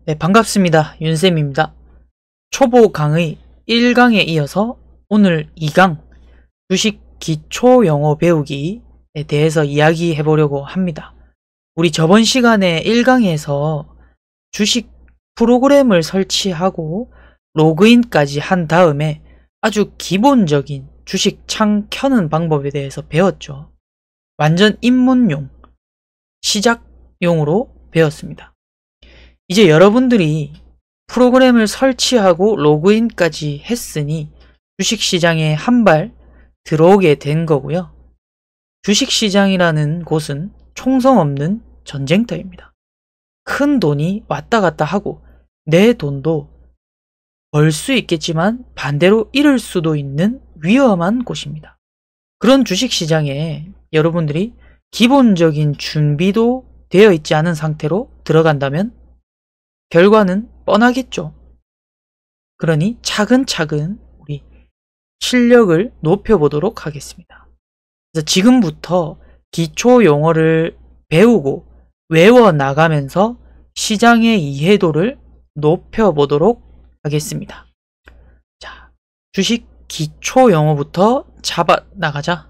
네, 반갑습니다. 윤쌤입니다. 초보 강의 1강에 이어서 오늘 2강 주식 기초 영어 배우기에 대해서 이야기해 보려고 합니다. 우리 저번 시간에 1강에서 주식 프로그램을 설치하고 로그인까지 한 다음에 아주 기본적인 주식 창 켜는 방법에 대해서 배웠죠. 완전 입문용, 시작용으로 배웠습니다. 이제 여러분들이 프로그램을 설치하고 로그인까지 했으니 주식시장에 한 발 들어오게 된 거고요. 주식시장이라는 곳은 총성 없는 전쟁터입니다. 큰 돈이 왔다 갔다 하고 내 돈도 벌 수 있겠지만 반대로 잃을 수도 있는 위험한 곳입니다. 그런 주식시장에 여러분들이 기본적인 준비도 되어 있지 않은 상태로 들어간다면 결과는 뻔하겠죠. 그러니 차근차근 우리 실력을 높여보도록 하겠습니다. 그래서 지금부터 기초 용어를 배우고 외워나가면서 시장의 이해도를 높여보도록 하겠습니다. 자, 주식 기초 용어부터 잡아나가자.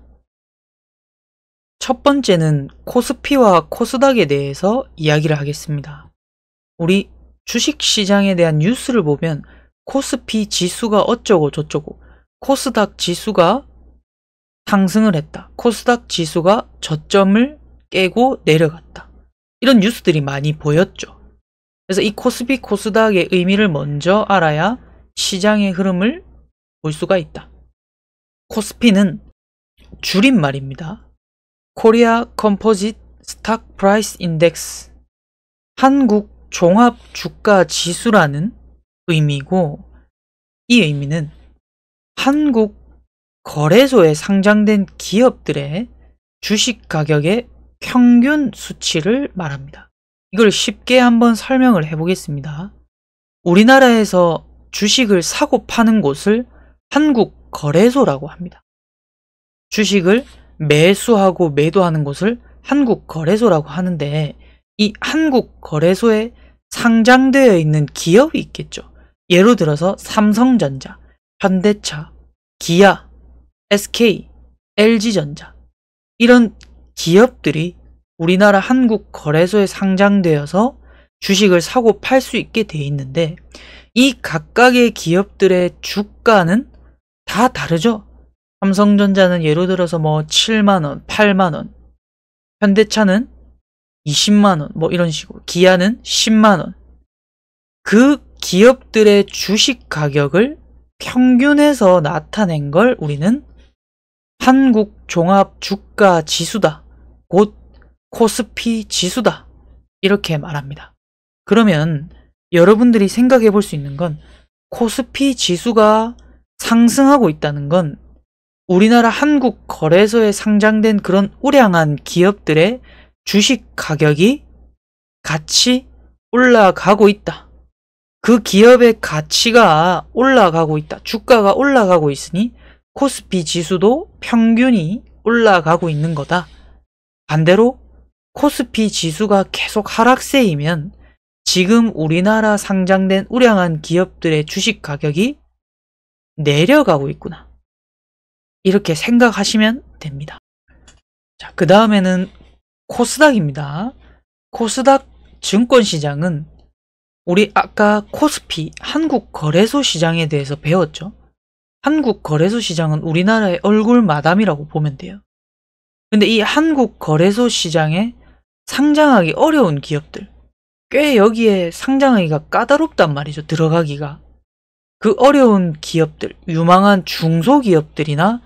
첫 번째는 코스피와 코스닥에 대해서 이야기를 하겠습니다. 우리 주식시장에 대한 뉴스를 보면 코스피 지수가 어쩌고 저쩌고, 코스닥 지수가 상승을 했다, 코스닥 지수가 저점을 깨고 내려갔다, 이런 뉴스들이 많이 보였죠. 그래서 이 코스피 코스닥의 의미를 먼저 알아야 시장의 흐름을 볼 수가 있다. 코스피는 줄임말입니다. 코리아 컴포짓 스탁 프라이스 인덱스, 한국 종합 주가 지수라는 의미고, 이 의미는 한국 거래소에 상장된 기업들의 주식 가격의 평균 수치를 말합니다. 이걸 쉽게 한번 설명을 해보겠습니다. 우리나라에서 주식을 사고 파는 곳을 한국 거래소라고 합니다. 주식을 매수하고 매도하는 곳을 한국 거래소라고 하는데, 이 한국 거래소에 상장되어 있는 기업이 있겠죠. 예를 들어서 삼성전자, 현대차, 기아, SK, LG전자, 이런 기업들이 우리나라 한국 거래소에 상장되어서 주식을 사고 팔 수 있게 돼 있는데, 이 각각의 기업들의 주가는 다 다르죠. 삼성전자는 예를 들어서 뭐 7만원, 8만원, 현대차는 20만원, 뭐 이런 식으로, 기아는 10만원. 그 기업들의 주식 가격을 평균해서 나타낸 걸 우리는 한국 종합 주가 지수다, 곧 코스피 지수다, 이렇게 말합니다. 그러면 여러분들이 생각해 볼 수 있는 건, 코스피 지수가 상승하고 있다는 건 우리나라 한국 거래소에 상장된 그런 우량한 기업들의 주식 가격이 같이 올라가고 있다. 그 기업의 가치가 올라가고 있다. 주가가 올라가고 있으니 코스피 지수도 평균이 올라가고 있는 거다. 반대로 코스피 지수가 계속 하락세이면 지금 우리나라 상장된 우량한 기업들의 주식 가격이 내려가고 있구나, 이렇게 생각하시면 됩니다. 자, 그 다음에는 코스닥입니다. 코스닥 증권시장은 우리 아까 코스피 한국거래소 시장에 대해서 배웠죠. 한국거래소 시장은 우리나라의 얼굴 마담이라고 보면 돼요. 근데 이 한국거래소 시장에 상장하기 어려운 기업들, 꽤 여기에 상장하기가 까다롭단 말이죠. 들어가기가. 그 어려운 기업들, 유망한 중소기업들이나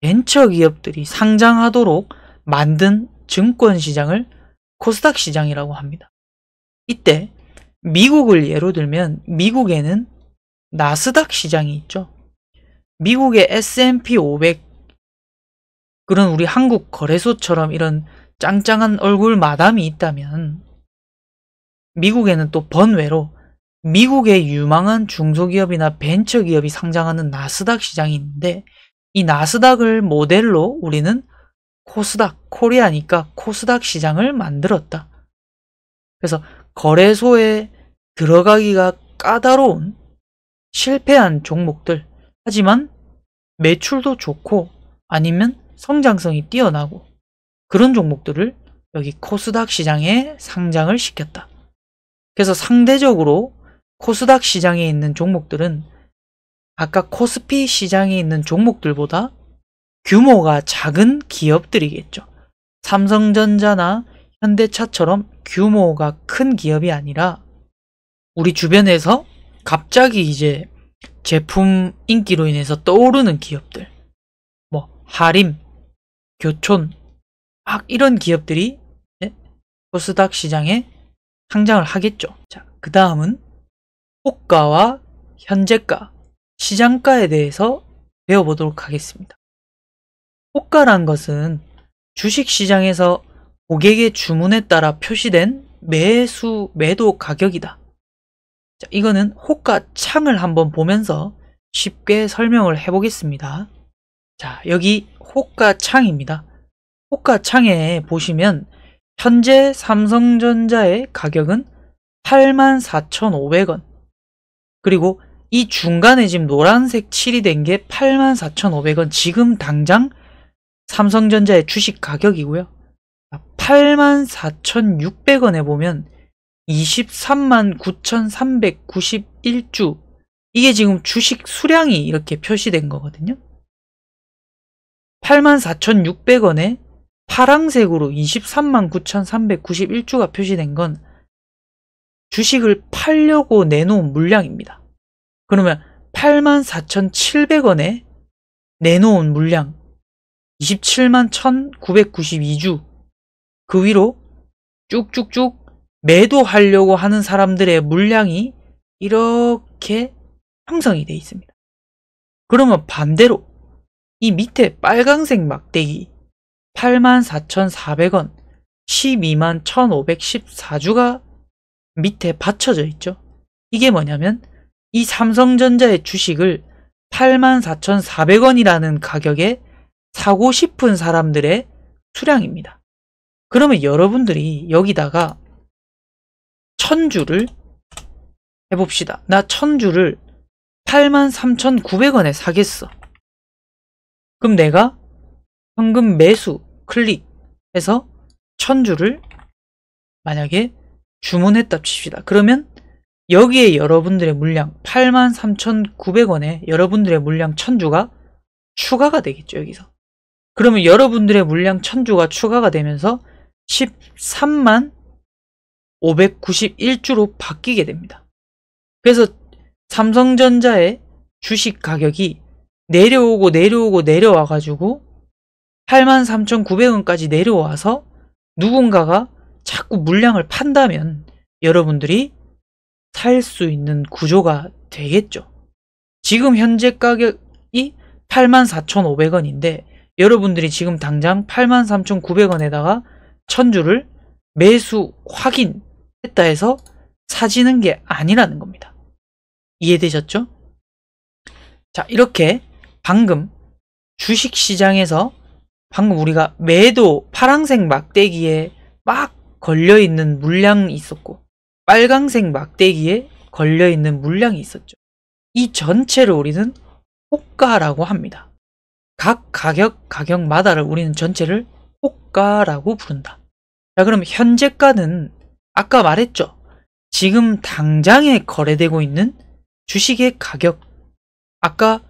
벤처기업들이 상장하도록 만든 증권시장을 코스닥 시장이라고 합니다. 이때 미국을 예로 들면 미국에는 나스닥 시장이 있죠. 미국의 S&P 500, 그런 우리 한국 거래소처럼 이런 짱짱한 얼굴 마담이 있다면, 미국에는 또 번외로 미국의 유망한 중소기업이나 벤처기업이 상장하는 나스닥 시장이 있는데, 이 나스닥을 모델로 우리는 코스닥, 코리아니까 코스닥 시장을 만들었다. 그래서 거래소에 들어가기가 까다로운 실패한 종목들, 하지만 매출도 좋고 아니면 성장성이 뛰어나고 그런 종목들을 여기 코스닥 시장에 상장을 시켰다. 그래서 상대적으로 코스닥 시장에 있는 종목들은 아까 코스피 시장에 있는 종목들보다 규모가 작은 기업들이겠죠. 삼성전자나 현대차처럼 규모가 큰 기업이 아니라 우리 주변에서 갑자기 이제 제품 인기로 인해서 떠오르는 기업들, 뭐 하림, 교촌, 막 이런 기업들이 코스닥 시장에 상장을 하겠죠. 자, 그 다음은 호가와 현재가, 시장가에 대해서 배워보도록 하겠습니다. 호가란 것은 주식시장에서 고객의 주문에 따라 표시된 매수, 매도 가격이다. 자, 이거는 호가창을 한번 보면서 쉽게 설명을 해보겠습니다. 자, 여기 호가창입니다. 호가창에 보시면 현재 삼성전자의 가격은 84,500원, 그리고 이 중간에 지금 노란색 칠이 된 게 84,500원, 지금 당장 삼성전자의 주식 가격이고요. 84,600원에 보면 239,391주, 이게 지금 주식 수량이 이렇게 표시된 거거든요. 84,600원에 파랑색으로 239,391주가 표시된 건 주식을 팔려고 내놓은 물량입니다. 그러면 84,700원에 내놓은 물량 271,992주, 그 위로 쭉쭉쭉 매도하려고 하는 사람들의 물량이 이렇게 형성이 되어 있습니다. 그러면 반대로 이 밑에 빨강색 막대기 84,400원 121,514주가 밑에 받쳐져 있죠. 이게 뭐냐면 이 삼성전자의 주식을 84,400원이라는 가격에 사고 싶은 사람들의 수량입니다. 그러면 여러분들이 여기다가 1000주를 해봅시다. 나 1000주를 83,900원에 사겠어. 그럼 내가 현금 매수 클릭해서 1000주를 만약에 주문했다 칩시다. 그러면 여기에 여러분들의 물량 83,900원에 여러분들의 물량 1000주가 추가가 되겠죠. 여기서. 그러면 여러분들의 물량 1000주가 추가가 되면서 130,591주로 바뀌게 됩니다. 그래서 삼성전자의 주식 가격이 내려오고 내려와가지고 83,900원까지 내려와서 누군가가 자꾸 물량을 판다면 여러분들이 살 수 있는 구조가 되겠죠. 지금 현재 가격이 84,500원인데 여러분들이 지금 당장 83,900원에다가 1000주를 매수 확인했다 해서 사지는 게 아니라는 겁니다. 이해되셨죠? 자, 이렇게 방금 주식시장에서 방금 우리가 매도 파란색 막대기에 막 걸려있는 물량이 있었고 빨강색 막대기에 걸려있는 물량이 있었죠. 이 전체를 우리는 호가라고 합니다. 각 가격마다를 우리는 전체를 호가라고 부른다. 자, 그럼 현재가는 아까 말했죠. 지금 당장에 거래되고 있는 주식의 가격. 아까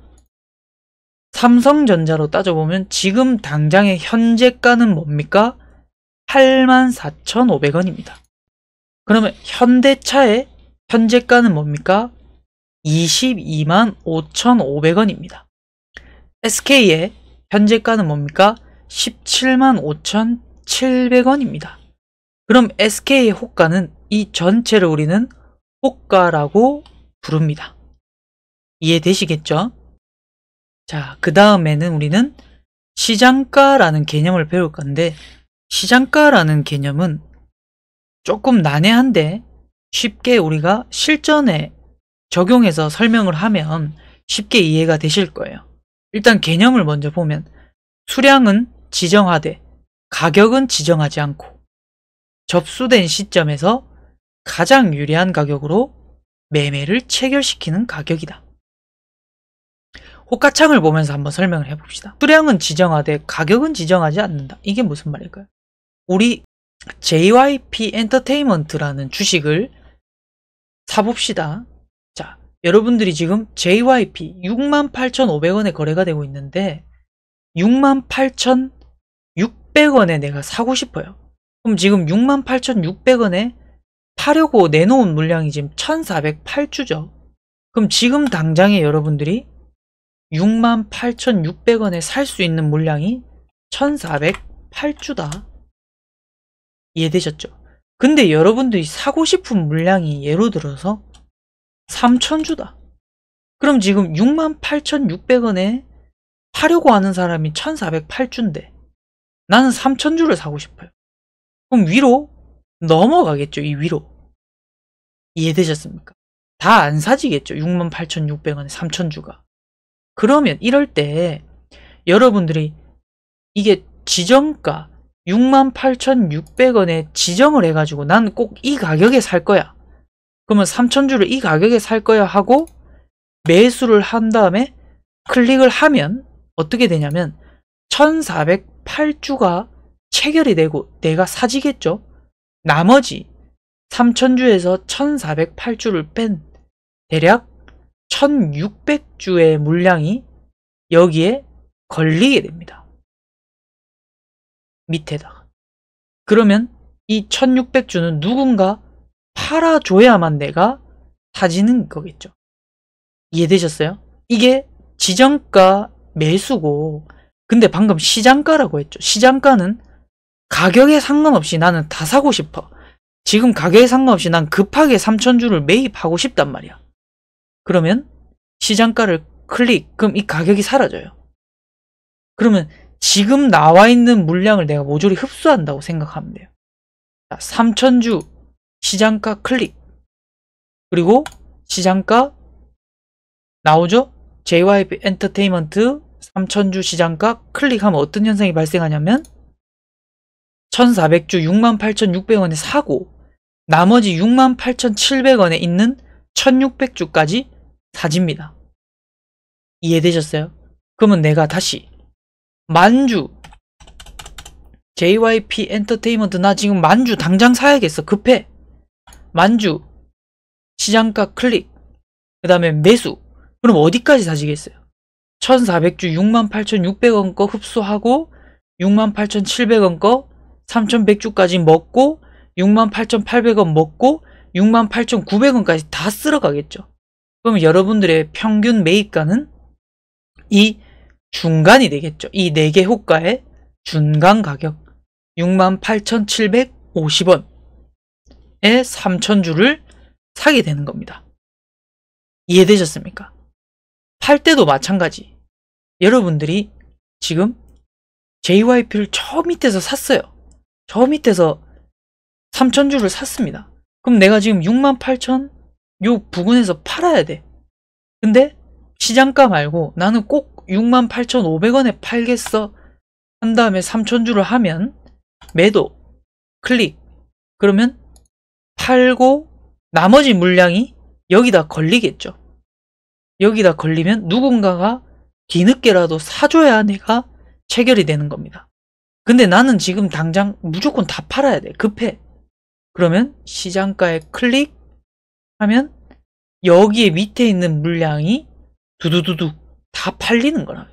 삼성전자로 따져보면 지금 당장의 현재가는 뭡니까? 84,500원입니다. 그러면 현대차의 현재가는 뭡니까? 225,500원입니다. SK의 현재가는 뭡니까? 175,700원입니다. 그럼 SK의 호가는 이 전체를 우리는 호가라고 부릅니다. 이해되시겠죠? 자, 그 다음에는 우리는 시장가라는 개념을 배울 건데 시장가라는 개념은 조금 난해한데 쉽게 우리가 실전에 적용해서 설명을 하면 쉽게 이해가 되실 거예요. 일단 개념을 먼저 보면 수량은 지정하되 가격은 지정하지 않고 접수된 시점에서 가장 유리한 가격으로 매매를 체결시키는 가격이다. 호가창을 보면서 한번 설명을 해봅시다. 수량은 지정하되 가격은 지정하지 않는다. 이게 무슨 말일까요? 우리 JYP 엔터테인먼트라는 주식을 사봅시다. 자, 여러분들이 지금 JYP 68,500원에 거래가 되고 있는데 68,600원에 내가 사고 싶어요. 그럼 지금 68,600원에 파려고 내놓은 물량이 지금 1,408주죠. 그럼 지금 당장에 여러분들이 68,600원에 살 수 있는 물량이 1,408주다. 이해되셨죠? 근데 여러분들이 사고 싶은 물량이 예로 들어서 3,000주다. 그럼 지금 68,600원에 파려고 하는 사람이 1,408주인데 나는 3,000주를 사고 싶어요. 그럼 위로 넘어가겠죠. 이 위로. 이해되셨습니까? 다 안 사지겠죠. 68,600원에 3,000주가. 그러면 이럴 때 여러분들이 이게 지정가 68,600원에 지정을 해가지고 난 꼭 이 가격에 살 거야. 그러면 3,000주를 이 가격에 살 거야 하고 매수를 한 다음에 클릭을 하면 어떻게 되냐면 1,408주가 체결이 되고 내가 사지겠죠. 나머지 3,000주에서 1,408주를 뺀 대략 1,600주의 물량이 여기에 걸리게 됩니다. 밑에다가. 그러면 이 1,600주는 누군가 팔아줘야만 내가 사지는 거겠죠. 이해되셨어요? 이게 지정가 매수고, 근데 방금 시장가라고 했죠. 시장가는 가격에 상관없이 나는 다 사고 싶어. 지금 가격에 상관없이 난 급하게 3,000주를 매입하고 싶단 말이야. 그러면 시장가를 클릭, 그럼 이 가격이 사라져요. 그러면 지금 나와 있는 물량을 내가 모조리 흡수한다고 생각하면 돼요. 3,000주 시장가 클릭, 그리고 시장가 나오죠? JYP 엔터테인먼트 3,000주 시장가 클릭하면 어떤 현상이 발생하냐면 1,400주 68,600원에 사고 나머지 68,700원에 있는 1,600주까지 사집니다. 이해되셨어요? 그러면 내가 다시 만주 JYP 엔터테인먼트 나 지금 만주 당장 사야겠어. 급해. 만주 시장가 클릭, 그 다음에 매수. 그럼 어디까지 사지겠어요? 1,400주 68,600원 거 흡수하고 68,700원 거 3,100주까지 먹고 68,800원 먹고 68,900원까지 다 쓸어가겠죠. 그럼 여러분들의 평균 매입가는 이 중간이 되겠죠. 이 4개 호가의 중간 가격 68,750원에 3,000주를 사게 되는 겁니다. 이해되셨습니까? 팔 때도 마찬가지. 여러분들이 지금 JYP를 저 밑에서 샀어요. 저 밑에서 3,000주를 샀습니다. 그럼 내가 지금 68,000 요 부근에서 팔아야 돼. 근데 시장가 말고 나는 꼭 68,500원에 팔겠어 한 다음에 3,000주를 하면 매도 클릭, 그러면 팔고 나머지 물량이 여기다 걸리겠죠. 여기다 걸리면 누군가가 뒤늦게라도 사줘야 내가 체결이 되는 겁니다. 근데 나는 지금 당장 무조건 다 팔아야 돼. 급해. 그러면 시장가에 클릭하면 여기에 밑에 있는 물량이 두두두두 다 팔리는 거라.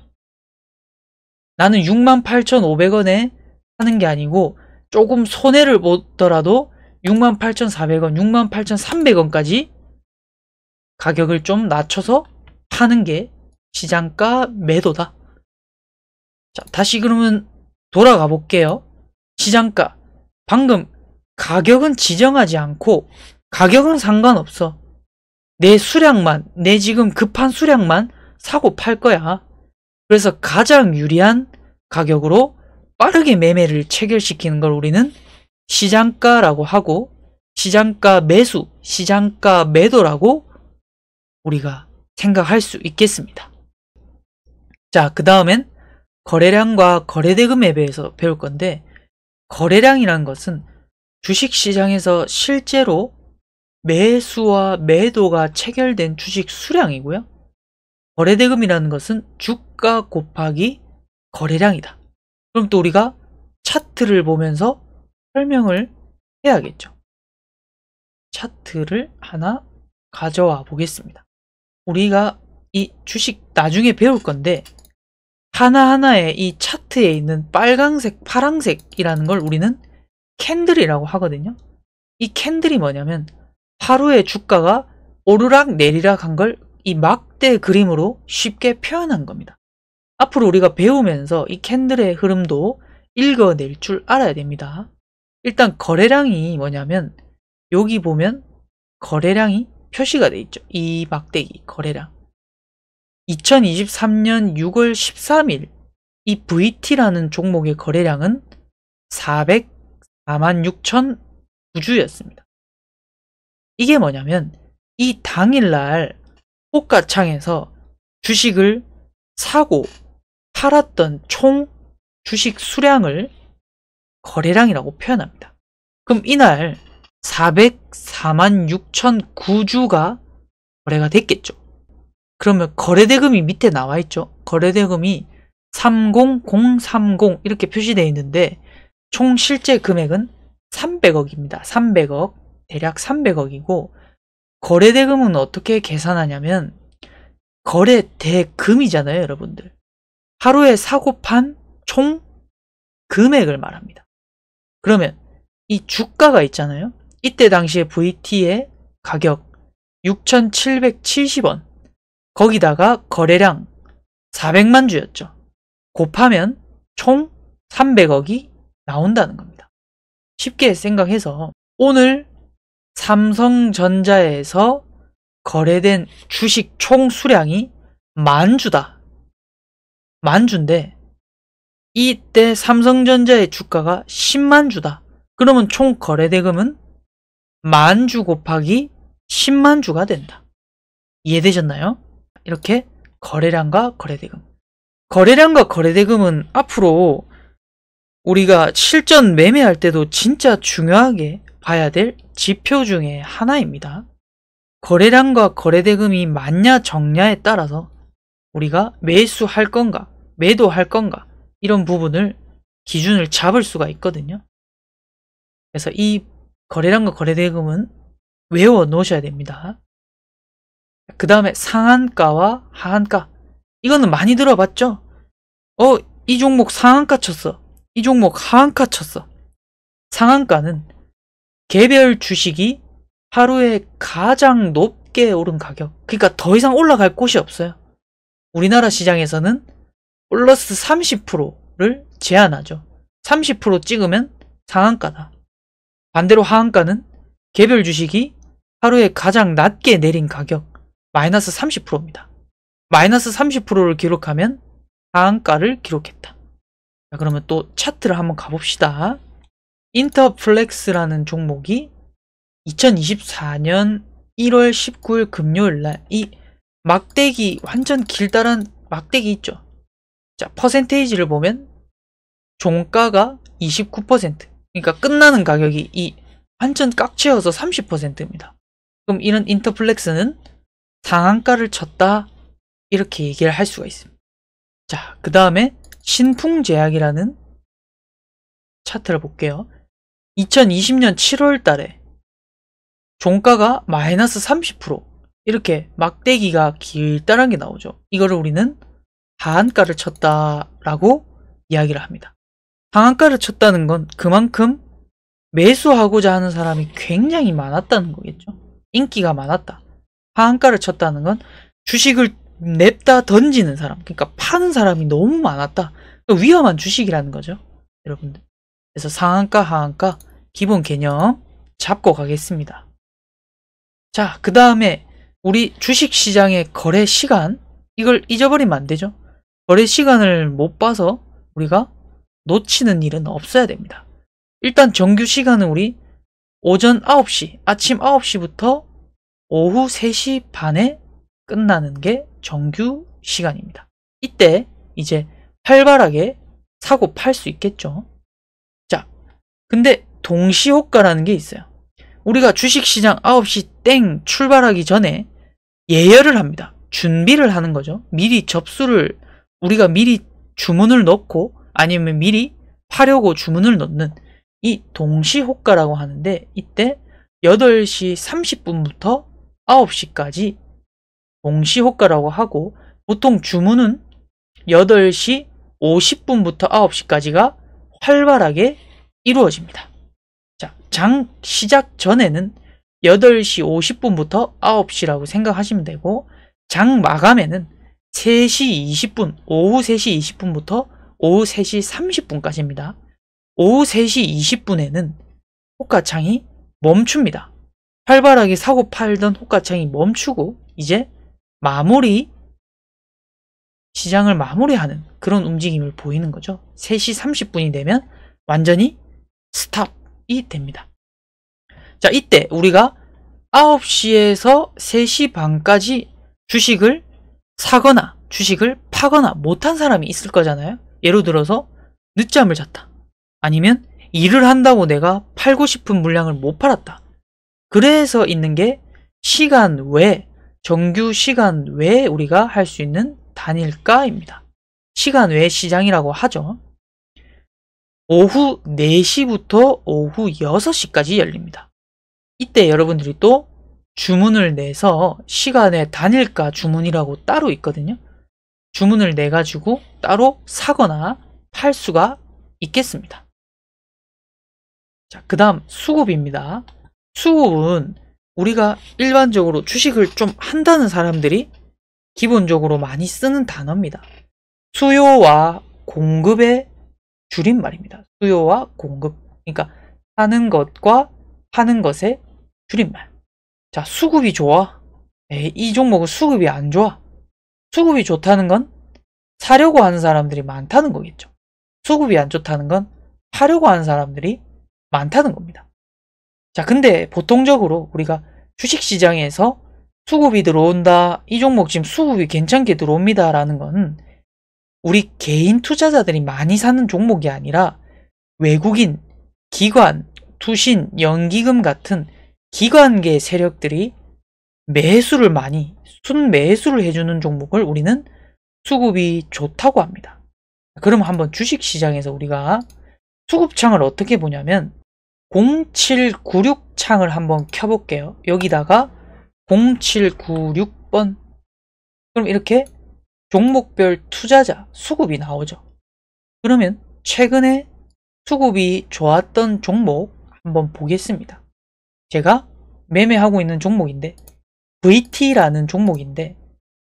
나는 68,500원에 하는 게 아니고 조금 손해를 보더라도 68,400원, 68,300원까지 가격을 좀 낮춰서 파는 게 시장가 매도다. 자, 다시 그러면 돌아가 볼게요. 시장가. 방금 가격은 지정하지 않고 가격은 상관없어. 내 수량만, 내 지금 급한 수량만 사고 팔 거야. 그래서 가장 유리한 가격으로 빠르게 매매를 체결시키는 걸 우리는 시장가라고 하고, 시장가 매수, 시장가 매도라고 우리가 생각할 수 있겠습니다. 자, 그 다음엔 거래량과 거래대금에 대해서 배울 건데, 거래량이라는 것은 주식시장에서 실제로 매수와 매도가 체결된 주식 수량이고요. 거래대금이라는 것은 주가 곱하기 거래량이다. 그럼 또 우리가 차트를 보면서 설명을 해야겠죠. 차트를 하나 가져와 보겠습니다. 우리가 이 주식 나중에 배울 건데 하나하나의 이 차트에 있는 빨강색, 파랑색이라는 걸 우리는 캔들이라고 하거든요. 이 캔들이 뭐냐면 하루에 주가가 오르락 내리락 한 걸 이 막대 그림으로 쉽게 표현한 겁니다. 앞으로 우리가 배우면서 이 캔들의 흐름도 읽어낼 줄 알아야 됩니다. 일단 거래량이 뭐냐면 여기 보면 거래량이 표시가 돼 있죠. 이 막대기 거래량. 2023년 6월 13일 이 VT라는 종목의 거래량은 404만 6,009주였습니다. 이게 뭐냐면 이 당일날 호가창에서 주식을 사고 팔았던 총 주식 수량을 거래량이라고 표현합니다. 그럼 이날 404만 6,009주가 거래가 됐겠죠. 그러면 거래대금이 밑에 나와 있죠. 거래대금이 30030 이렇게 표시되어 있는데 총 실제 금액은 300억입니다. 300억, 대략 300억이고 거래대금은 어떻게 계산하냐면 거래대금이잖아요, 여러분들. 하루에 사고 판 총 금액을 말합니다. 그러면 이 주가가 있잖아요. 이때 당시에 VT의 가격 6,770원 거기다가 거래량 400만 주였죠. 곱하면 총 300억이 나온다는 겁니다. 쉽게 생각해서 오늘 삼성전자에서 거래된 주식 총 수량이 10,000주다. 10,000주인데 이때 삼성전자의 주가가 100,000주다. 그러면 총 거래대금은 10,000주 곱하기 100,000주가 된다. 이해되셨나요? 이렇게 거래량과 거래대금. 거래량과 거래대금은 앞으로 우리가 실전 매매할 때도 진짜 중요하게 봐야 될 지표 중에 하나입니다. 거래량과 거래대금이 맞냐 적냐에 따라서 우리가 매수할 건가 매도할 건가 이런 부분을 기준을 잡을 수가 있거든요. 그래서 이 거래량과 거래대금은 외워 놓으셔야 됩니다. 그 다음에 상한가와 하한가. 이거는 많이 들어봤죠? 이 종목 상한가 쳤어. 이 종목 하한가 쳤어. 상한가는 개별 주식이 하루에 가장 높게 오른 가격. 그러니까 더 이상 올라갈 곳이 없어요. 우리나라 시장에서는 플러스 30%를 제한하죠. 30% 찍으면 상한가다. 반대로 하한가는 개별 주식이 하루에 가장 낮게 내린 가격 마이너스 30%입니다. 마이너스 30%를 기록하면 하한가를 기록했다. 자, 그러면 또 차트를 한번 가봅시다. 인터플렉스라는 종목이 2024년 1월 19일 금요일날 이 막대기 완전 길다란 막대기 있죠. 자, 퍼센테이지를 보면 종가가 29%, 그러니까 끝나는 가격이 이 완전 꽉 채워서 30%입니다. 그럼 이런 인터플렉스는 상한가를 쳤다 이렇게 얘기를 할 수가 있습니다. 자, 그 다음에 신풍제약이라는 차트를 볼게요. 2020년 7월 달에 종가가 마이너스 30% 이렇게 막대기가 길다란 게 나오죠. 이거를 우리는 하한가를 쳤다라고 이야기를 합니다. 하한가를 쳤다는 건 그만큼 매수하고자 하는 사람이 굉장히 많았다는 거겠죠. 인기가 많았다. 하한가를 쳤다는 건 주식을 냅다 던지는 사람, 그러니까 파는 사람이 너무 많았다. 위험한 주식이라는 거죠, 여러분들. 그래서 상한가, 하한가 기본 개념 잡고 가겠습니다. 자, 그 다음에 우리 주식시장의 거래 시간, 이걸 잊어버리면 안 되죠. 거래 시간을 못 봐서 우리가 놓치는 일은 없어야 됩니다. 일단 정규 시간은 우리 오전 9시, 아침 9시부터 오후 3시 반에 끝나는 게 정규 시간입니다. 이때 이제 활발하게 사고 팔 수 있겠죠. 자, 근데 동시호가라는 게 있어요. 우리가 주식시장 9시 땡 출발하기 전에 예열을 합니다. 준비를 하는 거죠. 미리 접수를, 우리가 미리 주문을 넣고 아니면 미리 파려고 주문을 넣는 이 동시호가라고 하는데, 이때 8시 30분부터 9시까지 동시호가라고 하고, 보통 주문은 8시 50분부터 9시까지가 활발하게 이루어집니다. 자, 장 시작 전에는 8시 50분부터 9시라고 생각하시면 되고, 장 마감에는 3시 20분, 오후 3시 20분부터 오후 3시 30분까지입니다. 오후 3시 20분에는 호가창이 멈춥니다. 활발하게 사고 팔던 호가창이 멈추고 이제 시장을 마무리하는 그런 움직임을 보이는 거죠. 3시 30분이 되면 완전히 스탑이 됩니다. 자, 이때 우리가 9시에서 3시 반까지 주식을 사거나 주식을 파거나 못한 사람이 있을 거잖아요. 예를 들어서 늦잠을 잤다. 아니면 일을 한다고 내가 팔고 싶은 물량을 못 팔았다. 그래서 있는 게 시간 외, 정규 시간 외에 우리가 할 수 있는 단일가입니다. 시간 외 시장이라고 하죠. 오후 4시부터 오후 6시까지 열립니다. 이때 여러분들이 또 주문을 내서 시간에 단일가 주문이라고 따로 있거든요. 주문을 내가지고 따로 사거나 팔 수가 있겠습니다. 자, 그 다음 수급입니다. 수급은 우리가 일반적으로 주식을 좀 한다는 사람들이 기본적으로 많이 쓰는 단어입니다. 수요와 공급의 줄임말입니다. 수요와 공급. 그러니까 사는 것과 파는 것의 줄임말. 자, 수급이 좋아. 이 종목은 수급이 안 좋아. 수급이 좋다는 건 사려고 하는 사람들이 많다는 거겠죠. 수급이 안 좋다는 건 파려고 하는 사람들이 많다는 겁니다. 자, 근데 보통적으로 우리가 주식시장에서 수급이 들어온다, 이 종목 지금 수급이 괜찮게 들어옵니다 라는 건 우리 개인 투자자들이 많이 사는 종목이 아니라 외국인, 기관, 투신, 연기금 같은 기관계 세력들이 매수를 많이, 순매수를 해주는 종목을 우리는 수급이 좋다고 합니다. 그럼 한번 주식시장에서 우리가 수급창을 어떻게 보냐면 0796 창을 한번 켜볼게요. 여기다가 0796번. 그럼 이렇게 종목별 투자자 수급이 나오죠. 그러면 최근에 수급이 좋았던 종목 한번 보겠습니다. 제가 매매하고 있는 종목인데 VT라는 종목인데,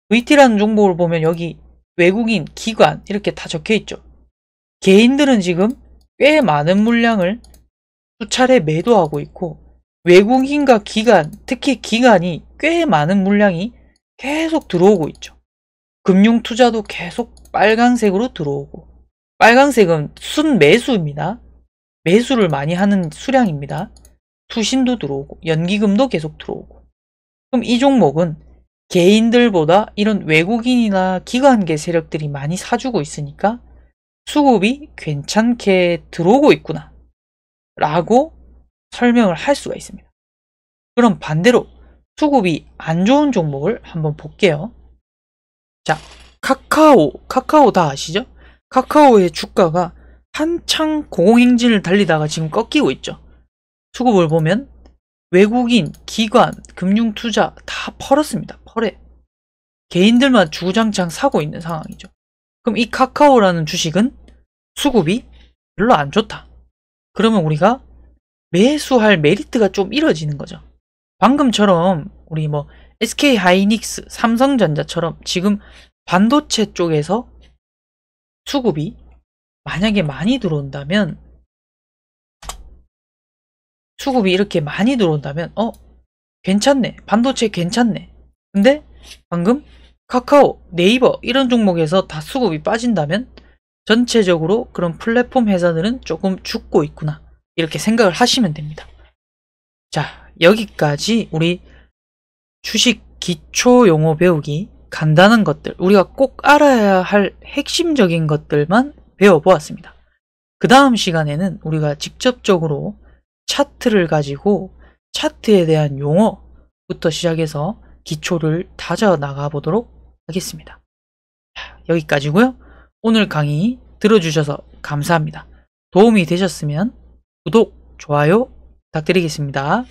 VT라는 종목을 보면 여기 외국인, 기관 이렇게 다 적혀 있죠. 개인들은 지금 꽤 많은 물량을 수차례 매도하고 있고, 외국인과 기관, 특히 기관이 꽤 많은 물량이 계속 들어오고 있죠. 금융투자도 계속 빨간색으로 들어오고, 빨간색은 순매수입니다. 매수를 많이 하는 수량입니다. 투신도 들어오고 연기금도 계속 들어오고. 그럼 이 종목은 개인들보다 이런 외국인이나 기관계 세력들이 많이 사주고 있으니까 수급이 괜찮게 들어오고 있구나 라고 설명을 할 수가 있습니다. 그럼 반대로 수급이 안 좋은 종목을 한번 볼게요. 자, 카카오 다 아시죠? 카카오의 주가가 한창 고공행진을 달리다가 지금 꺾이고 있죠. 수급을 보면 외국인, 기관, 금융투자 다 펄었습니다. 펄에. 개인들만 주구장창 사고 있는 상황이죠. 그럼 이 카카오라는 주식은 수급이 별로 안 좋다. 그러면 우리가 매수할 메리트가 좀 이뤄지는 거죠. 방금처럼 우리 뭐 SK하이닉스, 삼성전자처럼 지금 반도체 쪽에서 수급이 만약에 많이 들어온다면, 수급이 이렇게 많이 들어온다면 괜찮네, 반도체 괜찮네. 근데 방금 카카오, 네이버 이런 종목에서 다 수급이 빠진다면 전체적으로 그런 플랫폼 회사들은 조금 죽고 있구나, 이렇게 생각을 하시면 됩니다. 자, 여기까지 우리 주식 기초 용어 배우기, 간단한 것들, 우리가 꼭 알아야 할 핵심적인 것들만 배워보았습니다. 그 다음 시간에는 우리가 직접적으로 차트를 가지고 차트에 대한 용어부터 시작해서 기초를 다져 나가 보도록 하겠습니다. 여기까지고요. 오늘 강의 들어주셔서 감사합니다. 도움이 되셨으면 구독, 좋아요 부탁드리겠습니다.